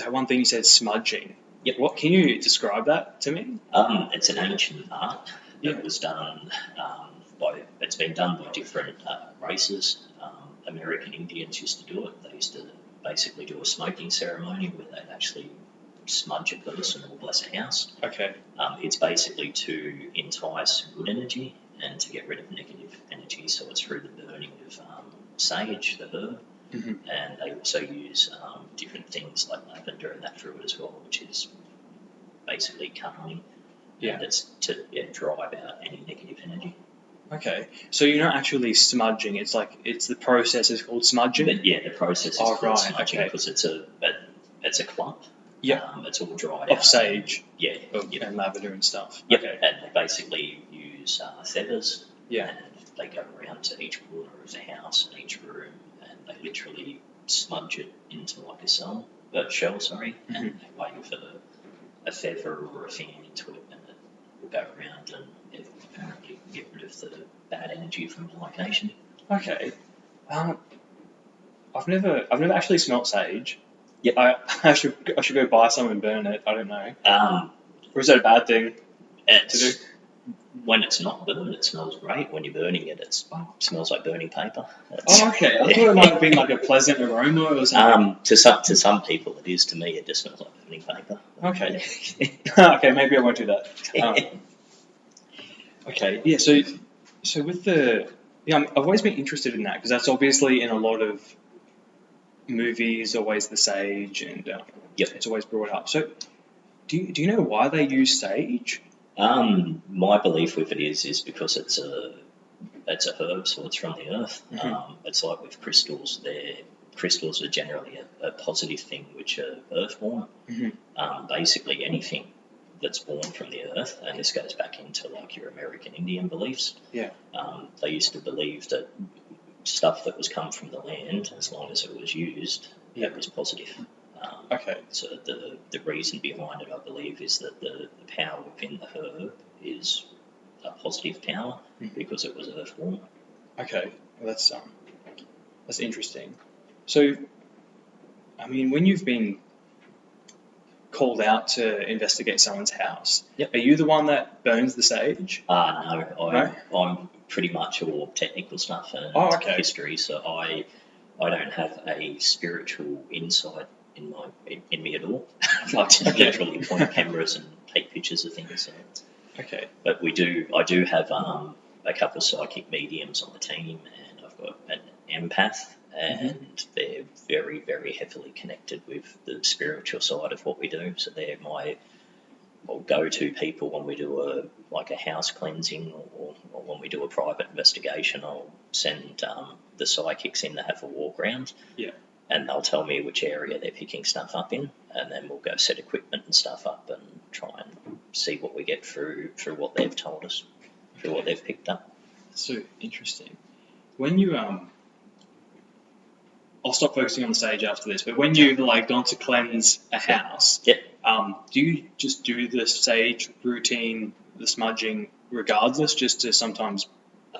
that one thing you said, smudging. Yep. What can you describe that to me? It's an ancient art that was done it's been done by different races. American Indians used to do it. They used to basically do a smoking ceremony where they'd actually smudge a person or bless a house. Okay. It's basically to entice good energy and to get rid of negative energy. So it's through the burning of sage, the herb, and they also use different things like lavender and that through it as well, which is basically calming. Yeah. And it's to drive out any negative energy. Okay. So you're not actually smudging. It's the process is called smudging. But the process is called smudging because it's a clump. Yeah. It's all dried of out. sage. Yeah. And lavender and stuff. Yep. Okay. And they basically use feathers. Yeah. And they go around to each corner of the house and each room, and they literally smudge it into like a shell, and they wait for a feather or a fan into it, and it will go around and it will apparently get rid of the bad energy from the location. Okay. I've never actually smelt sage. Yep. I should go buy some and burn it. I don't know. Or is that a bad thing to do? When it's not burned, it smells great. When you're burning it, it smells like burning paper. Okay. I thought it might have been like a pleasant aroma or something. To some people it is. To me, it just smells like burning paper. Okay. Okay, maybe I won't do that. Okay. Yeah. So with I've always been interested in that because that's obviously in a lot of movies, always the sage, and it's always brought up. So do you know why they use sage? My belief with it is because it's a herb, so it's from the earth. It's like with crystals. Crystals are generally a positive thing, which are earth-born. Basically anything that's born from the earth, and this goes back into like your American Indian beliefs. Yeah. They used to believe that stuff that was come from the land, as long as it was used, it was positive. Okay. So the reason behind it, I believe, is that the power within the herb is a positive power because it was earthborn. Okay, well, that's interesting. So, I mean, when you've been called out to investigate someone's house, are you the one that burns the sage? No, I'm pretty much all technical stuff and history, so I don't have a spiritual insight in me at all. I just literally point cameras and take pictures of things. So. Okay. But I do have a couple of psychic mediums on the team, and I've got an empath, and they're very, very heavily connected with the spiritual side of what we do. So they're my go-to people when we do a house cleansing or when we do a private investigation. I'll send the psychics in to have a walk around. Yeah. And they'll tell me which area they're picking stuff up in, and then we'll go set equipment and stuff up and try and see what we get through what they've told us, through what they've picked up. So interesting. When you I'll stop focusing on the sage after this, but when you've gone to cleanse a house, do you just do the sage routine, the smudging, regardless, just to sometimes?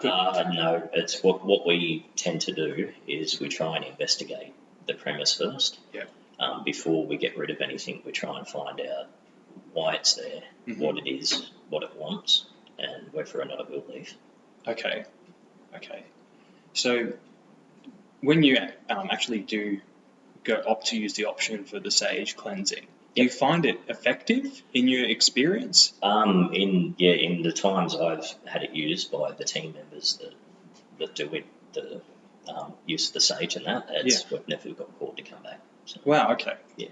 No, it's what we tend to do is we try and investigate the premise first. Yeah. Before we get rid of anything, we try and find out why it's there, what it is, what it wants, and whether or not it will leave. Okay. So when you actually do opt to use the option for the sage cleansing, do you find it effective in your experience? In the times I've had it used by the team members that do it, the use of the sage and that, we've never got called to come back. So. Wow. Okay. Yeah.